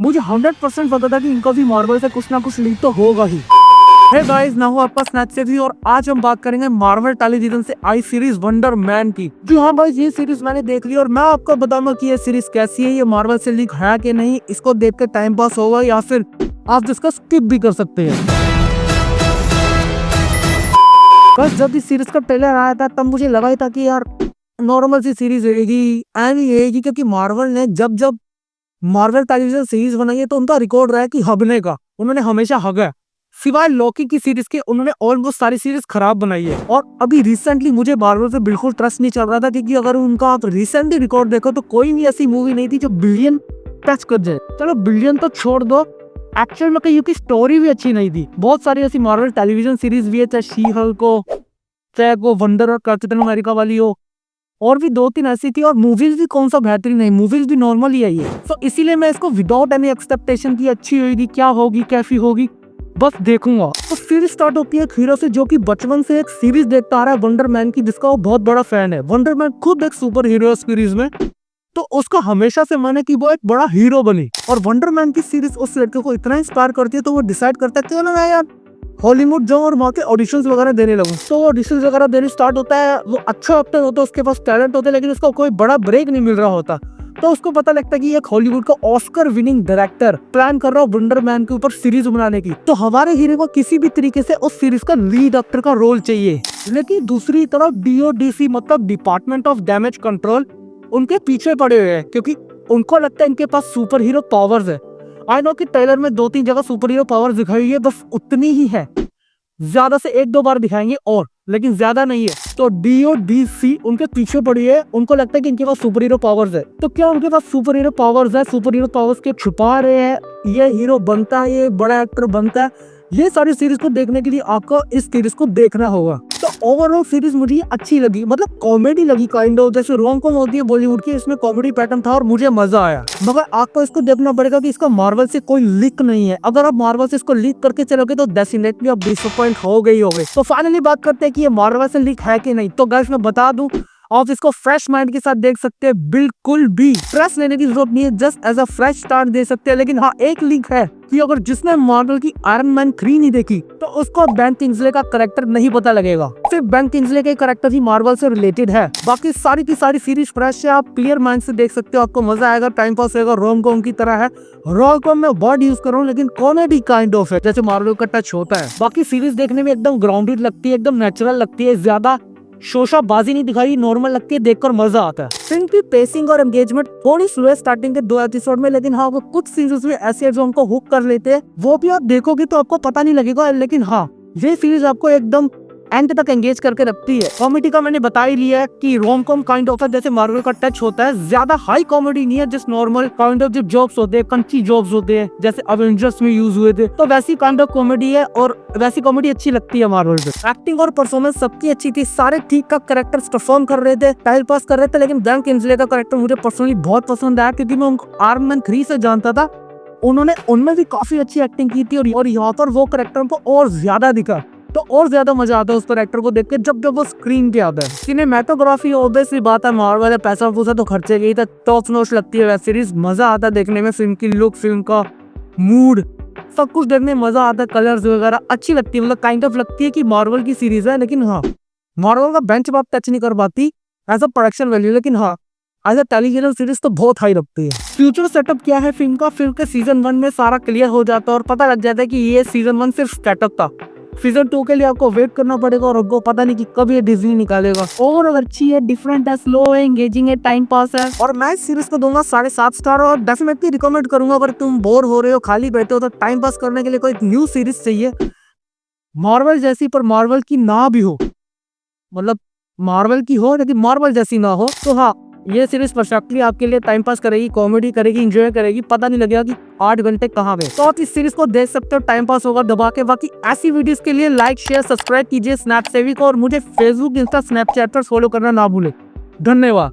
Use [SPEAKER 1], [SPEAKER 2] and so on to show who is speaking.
[SPEAKER 1] मुझे 100% पता था कि इनका भी मार्वल से कुछ ना कुछ लिंक तो होगा ही। हे गाइस, ना हो आपका स्नैच से भी, और आज हम बात करेंगे मार्वल टेलीविजन से आई सीरीज वंडर मैन की। जी हाँ भाई, ये सीरीज मैंने देख ली और मैं आपको बताऊंगा कि ये सीरीज कैसी है, ये मार्वल से लिंक है कि नहीं, इसको देख के टाइम पास होगा या फिर आप इसका स्किप भी कर सकते हैं। बस जब इस सीरीज का ट्रेलर आया था तब मुझे लगा ही था कि यार नॉर्मल सी सीरीज रहेगी, रहेगी, क्योंकि मार्वल ने जब जब मार्वल टेलीविजन सीरीज बनाई है तो उनका रिकॉर्ड रहा है कि हगने का, उन्होंने हमेशा हगा। सिवाय लॉकी की सीरीज के उन्होंने ऑलमोस्ट सारी सीरीज खराब बनाई है। और अभी रिसेंटली मुझे मार्वल पे बिल्कुल ट्रस्ट नहीं चल रहा था, क्योंकि अगर उनका आप रिसेंटली रिकॉर्ड देखो तो कोई भी ऐसी मूवी नहीं थी जो बिलियन टच कर जाए। चलो बिलियन तो छोड़ दो, एक्चुअल में कहीं की स्टोरी भी अच्छी नहीं थी। बहुत सारी ऐसी मार्वल टेलीविजन सीरीज भी है, चाहे शी हल्क हो, चाहे वो वंडर और कैप्टन अमेरिका वाली हो, और भी 2-3 ऐसी थी। और मूवीज भी कौन सा बेहतरीन है, मूवीज भी नॉर्मल ही आई है। तो इसीलिए मैं इसको विदाउट एनी एक्सपेक्टेशन की अच्छी होगी, क्या होगी कैसी होगी बस देखूंगा। तो सीरीज स्टार्ट होती है एक हीरो से जो कि बचपन से एक सीरीज देखता आ रहा है वंडर मैन की, जिसका वो बहुत बड़ा फैन है। वंडर मैन खुद एक सुपर हीरो है सीरीज में, तो उसका हमेशा से मन है कि वो एक बड़ा हीरो बने। और वंडर मैन की सीरीज उस लड़के को इतना इंस्पायर करती है तो वो डिसाइड करता है कि चलो यार हॉलीवुड जाऊं और वहाँ के ऑडिशंस वगैरह देने लगूं। तो वो ऑडिशंस वगैरह देने स्टार्ट होता है। वो अच्छा एक्टर होता है, उसके पास टैलेंट होता है, लेकिन उसको कोई बड़ा ब्रेक नहीं मिल रहा होता। तो उसको पता लगता है कि एक हॉलीवुड का ऑस्कर विनिंग डायरेक्टर प्लान कर रहा है वंडर मैन के ऊपर सीरीज बनाने की। तो हमारे हीरो को किसी भी तरीके से उस सीरीज का लीड एक्टर का रोल चाहिए। लेकिन दूसरी तरफ DODC मतलब डिपार्टमेंट ऑफ डैमेज कंट्रोल उनके पीछे पड़े हुए हैं, क्योंकि उनको लगता है इनके पास सुपर हीरो पावर्स है। आई नो कि ट्रेलर में 2-3 जगह सुपर हीरो पावर्स दिखाई है, बस उतनी ही है, ज्यादा से 1-2 बार दिखाएंगे और, लेकिन ज्यादा नहीं है। तो DODC उनके पीछे पड़ी है, उनको लगता है कि इनके पास सुपर हीरो पावर्स है। तो क्या उनके पास सुपर हीरो पावर्स है, सुपर हीरो पावर्स के छुपा रहे हैं, ये हीरो बनता है, ये बड़ा एक्टर बनता है। ये सारी सीरीज को देखने के लिए आपको इस सीरीज को देखना होगा। तो ओवरऑल सीरीज मुझे अच्छी लगी, मतलब कॉमेडी लगी काइंड ऑफ, जैसे रोम कॉम होती है बॉलीवुड की, इसमें कॉमेडी पैटर्न था और मुझे मजा आया। मगर आपको इसको देखना पड़ेगा कि इसका मार्वल से कोई लिंक नहीं है। अगर आप मार्वल से इसको लिंक करके चलोगे तो डेफिनेटली आप डिसअपॉइंट हो गई होगे। तो फाइनली बात करते हैं कि ये मार्वल से लिंक है कि नहीं। तो गाइस मैं बता दूं, आप इसको फ्रेश माइंड के साथ देख सकते हैं, बिल्कुल भी स्ट्रेस लेने की जरूरत नहीं है, just as a fresh start दे सकते हैं। लेकिन हाँ, एक लिंक है कि अगर जिसने मार्वल की आयरन मैन 3 नहीं देखी तो उसको बेन किंग्सले का कैरेक्टर नहीं पता लगेगा। सिर्फ बेन किंग्सले के कैरेक्टर ही मार्वल से रिलेटेड है, बाकी सारी की सारी सीरीज फ्रेश है, आप क्लियर माइंड से देख सकते हो, आपको मजा आएगा, टाइम पास होगा, रोम कॉम की तरह है। रोम कॉम में वर्ड यूज कर रहा हूँ, लेकिन कॉमेडी काइंड ऑफ है, जैसे मार्वल का टच होता है। बाकी सीरीज देखने में एकदम ग्राउंडेड लगती है, एकदम नेचुरल लगती है, ज्यादा शोशाबाजी नहीं दिखाई, नॉर्मल लगती है, देखकर मजा आता है। फिल्म की पेसिंग और एंगेजमेंट थोड़ी स्लो है स्टार्टिंग के 2 एपिसोड में, लेकिन हाँ वो कुछ सीरीज में ऐसे है जो हमको हुक कर लेते हैं, वो भी आप देखोगे तो आपको पता नहीं लगेगा। लेकिन हाँ, ये सीरीज आपको एकदम एंड तक एंगेज करके रखती है। कॉमेडी का मैंने बता ही लिया है कि रोम कॉम काइंड ऑफ है, जैसे मार्वल का टच होता है, ज्यादा हाई कॉमेडी नहीं है, just normal kind of jobs होते हैं, कंट्री जॉब्स होते हैं, जैसे अवेंजर्स में यूज हुए थे, तो वैसी काइंड ऑफ कॉमेडी है और वैसी कॉमेडी अच्छी लगती है मार्वल पे। एक्टिंग और परफॉर्मेंस सबकी अच्छी थी, सारे ठीक ठाक कैरेक्टर्स परफॉर्म कर रहे थे, टाइम पास कर रहे थे। लेकिन बेन किंग्सले का कैरेक्टर मुझे पर्सनली बहुत पसंद आया, क्योंकि मैं उनको आयरन मैन 3 से जानता था, उन्होंने उनमें भी काफी अच्छी एक्टिंग की थी और यहाँ पर वो कैरेक्टर को और ज्यादा दिखा, तो और ज्यादा मजा आता है उस कैरेक्टर को देख के जब जब वो स्क्रीन पे आता है। सिनेमेटोग्राफी ऑब्वियसली बात है, मार्वल है, पैसा फूसा तो खर्चे गई था, टॉप नॉच लगती है वेब सीरीज, मजा आता है देखने में, फिल्म की लुक, फिल्म का मूड, सब कुछ देखने में मजा आता है, कलर्स वगैरह अच्छी लगती है, मतलब काइंड ऑफ लगती है कि मार्वल की सीरीज है। लेकिन हाँ, मार्वल का बेंचमार्क टच नहीं कर पाती एज अ प्रोडक्शन वैल्यू, लेकिन हाँ एज अ टेलीविजन सीरीज तो बहुत हाई रखती है। फ्यूचर सेटअप क्या है फिल्म का, फिल्म के सीजन 1 में सारा क्लियर हो जाता है और पता लग जाता है कि ये सीजन 1 सिर्फ सेटअप था, सीजन 2 के लिए आपको वेट करना पड़ेगा और आपको पता नहीं कि कब ये डिज्नी निकालेगा। और अच्छी है, डिफरेंट है, स्लो है, एंगेजिंग है, टाइम पास है, और मैं इस सीरीज को दूंगा 7.5 स्टार और डेफिनेटली रिकमेंड करूंगा। अगर तुम बोर हो रहे हो, खाली बैठे हो, तो टाइम पास करने के लिए कोई न्यू सीरीज चाहिए मार्वल जैसी, पर मार्वल की ना भी हो, मतलब मार्वल की हो लेकिन मार्वल जैसी ना हो, तो हाँ ये सीरीज परफेक्टली आपके लिए टाइम पास करेगी, कॉमेडी करेगी, एंजॉय करेगी, पता नहीं लगेगा कि 8 घंटे कहाँ गए। तो आप इस सीरीज को देख सकते हो, टाइम पास होगा दबा के। बाकी ऐसी वीडियोस के लिए लाइक शेयर सब्सक्राइब कीजिए स्नैप सेवी को, और मुझे फेसबुक, इंस्टा, स्नैपचैट पर फॉलो करना ना भूले। धन्यवाद।